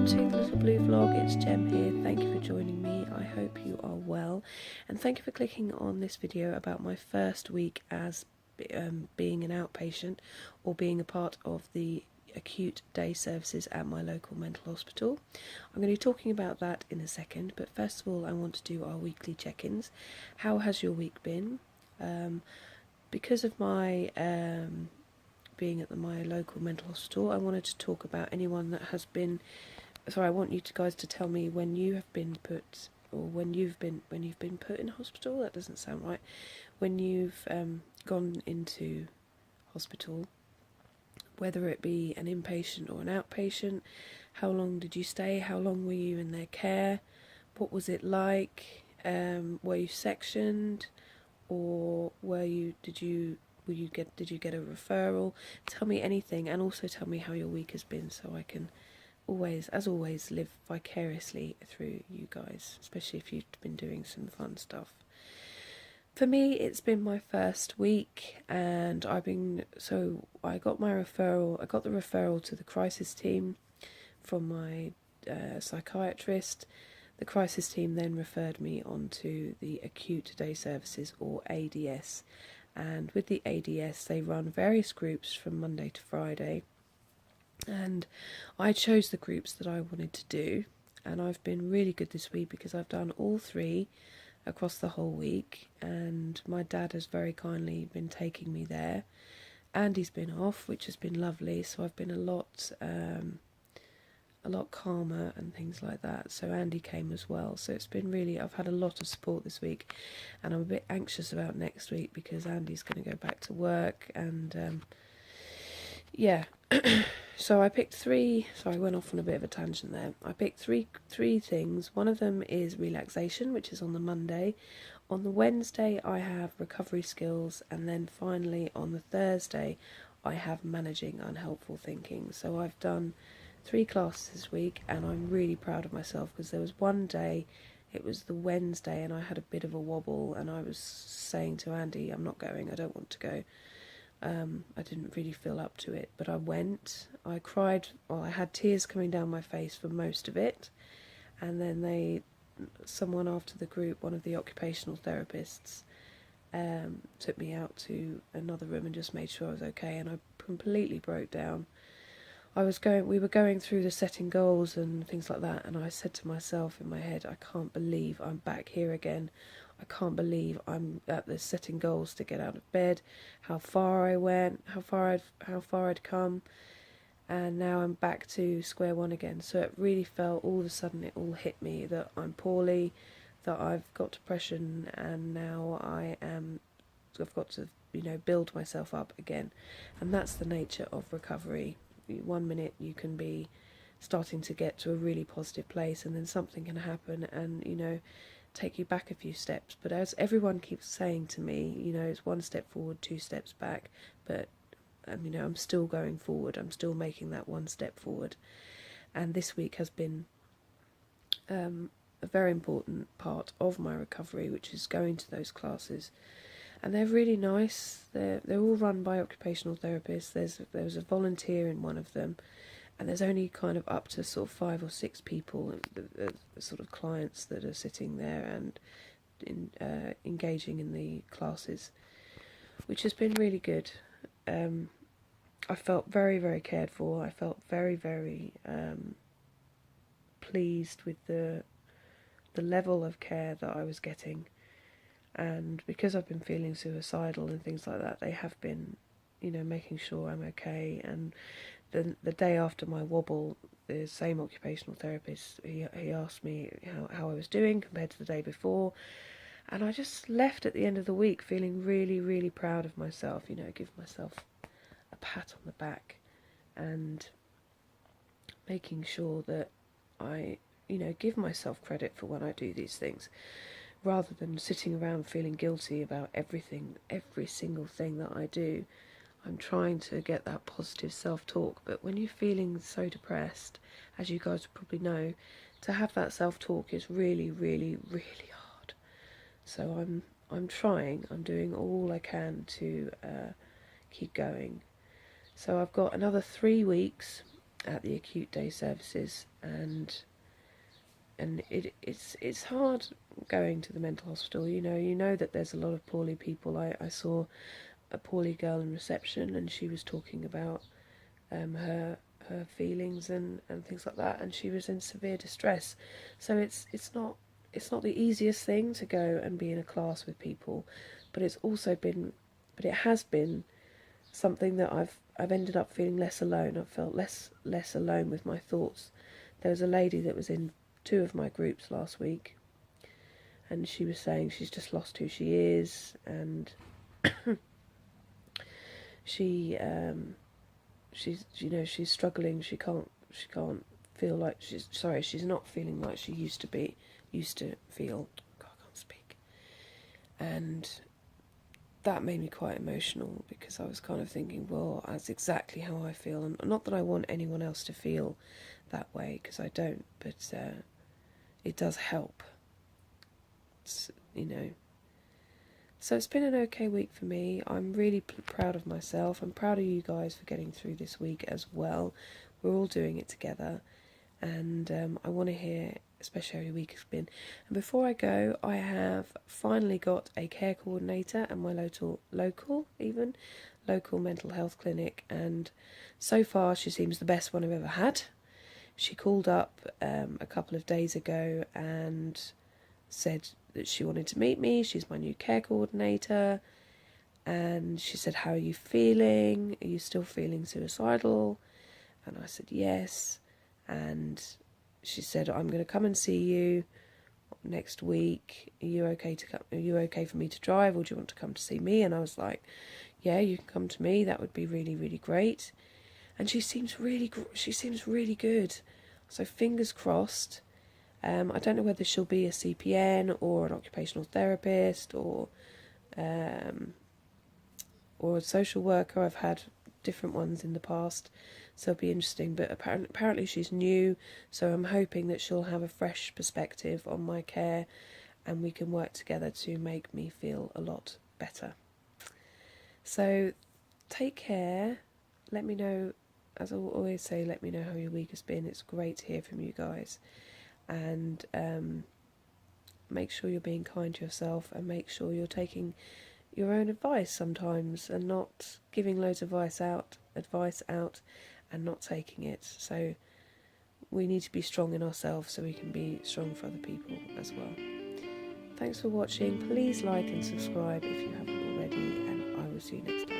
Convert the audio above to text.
to the Little Blue Vlog. It's Jem here. Thank you for joining me. I hope you are well, and thank you for clicking on this video about my first week as being an outpatient or being a part of the acute day services at my local mental hospital. I'm going to be talking about that in a second, but first of all I want to do our weekly check-ins. How has your week been? Because of my being at my local mental hospital, I wanted to talk about anyone that has been. I want you guys to tell me when you have been put, or when you've been put in hospital. That doesn't sound right. When you've gone into hospital, whether it be an inpatient or an outpatient. How long did you stay? How long were you in their care? What was it like? Were you sectioned, or did you get a referral? Tell me anything, and also tell me how your week has been, so I can always, as always, live vicariously through you guys, especially if you've been doing some fun stuff. For me, it's been my first week, and I got my referral. I got the referral to the crisis team from my psychiatrist. The crisis team then referred me on to the acute day services, or ADS. And with the ADS, they run various groups from Monday to Friday. And I chose the groups that I wanted to do. And I've been really good this week because I've done all three across the whole week. And my dad has very kindly been taking me there. Andy's been off, which has been lovely. So I've been a lot calmer and things like that. So Andy came as well. So it's been really, I've had a lot of support this week, and I'm a bit anxious about next week because Andy's going to go back to work, and yeah. So I picked three. So I went off on a bit of a tangent there. I picked three things. One of them is relaxation, which is on the Monday. On the Wednesday I have recovery skills, and then finally on the Thursday I have managing unhelpful thinking. So I've done 3 classes this week, and I'm really proud of myself because there was one day, it was the Wednesday, and I had a bit of a wobble, and I was saying to Andy, I'm not going, I don't want to go. I didn't really feel up to it, but I went. I cried. Well, I had tears coming down my face for most of it, and then someone after the group, one of the occupational therapists, took me out to another room and just made sure I was okay, and I completely broke down. We were going through the setting goals and things like that, and I said to myself in my head, I can't believe I'm back here again. I can't believe I'm at the setting goals to get out of bed, how far I went, how far I'd come, and now I'm back to square one again. So it really felt, all of a sudden it all hit me that I'm poorly, that I've got depression, and now I've got to, build myself up again. And that's the nature of recovery. 1 minute you can be starting to get to a really positive place, and then something can happen and take you back a few steps. But as everyone keeps saying to me, it's 1 step forward, 2 steps back, but I'm still going forward. I'm still making that 1 step forward. And this week has been a very important part of my recovery, which is going to those classes. And they're really nice. They're all run by occupational therapists. There's a volunteer in one of them, and there's only kind of up to sort of 5 or 6 people, the sort of clients that are sitting there and engaging in the classes, which has been really good. I felt very, very cared for. I felt very, very pleased with the level of care that I was getting. And because I've been feeling suicidal and things like that, they have been, making sure I'm okay. And the day after my wobble, the same occupational therapist, he asked me how I was doing compared to the day before. And I just left at the end of the week feeling really, really proud of myself, give myself a pat on the back, and making sure that I, give myself credit for when I do these things, rather than sitting around feeling guilty about everything, every single thing that I do. I'm trying to get that positive self-talk, but when you're feeling so depressed, as you guys probably know, to have that self-talk is really, really, really hard. So I'm trying, I'm doing all I can to keep going. So I've got another 3 weeks at the acute day services, and it's hard going to the mental hospital. You know that there's a lot of poorly people. I saw a poorly girl in reception, and she was talking about her feelings and things like that, and she was in severe distress. So it's not the easiest thing to go and be in a class with people, but it has been something that I've ended up feeling less alone. I've felt less alone with my thoughts. There was a lady that was in 2 of my groups last week, and she was saying she's just lost who she is, and she's struggling. She can't feel like she's not feeling like she used to feel. God, I can't speak. And that made me quite emotional, because I was kind of thinking, well, that's exactly how I feel, and not that I want anyone else to feel that way, because I don't, but it does help. So it's been an okay week for me. I'm really proud of myself. I'm proud of you guys for getting through this week as well. We're all doing it together, and I want to hear especially how your week has been. And before I go, I have finally got a care coordinator at my local mental health clinic, and so far she seems the best one I've ever had. She called up a couple of days ago and said that she wanted to meet me. She's my new care coordinator, and she said, "How are you feeling? Are you still feeling suicidal?" And I said yes, and she said, "I'm going to come and see you next week. Are you okay to come? Are you okay for me to drive, or do you want to come to see me?" And I was like, "Yeah, you can come to me. That would be really, really great." And she seems really good. So fingers crossed. I don't know whether she'll be a CPN or an occupational therapist or a social worker. I've had different ones in the past, so it'll be interesting. But apparently she's new, so I'm hoping that she'll have a fresh perspective on my care, and we can work together to make me feel a lot better. So take care. Let me know, as I always say, let me know how your week has been. It's great to hear from you guys. And make sure you're being kind to yourself, and make sure you're taking your own advice sometimes, and not giving loads of advice out and not taking it. So we need to be strong in ourselves so we can be strong for other people as well. Thanks for watching. Please like and subscribe if you haven't already, and I will see you next time.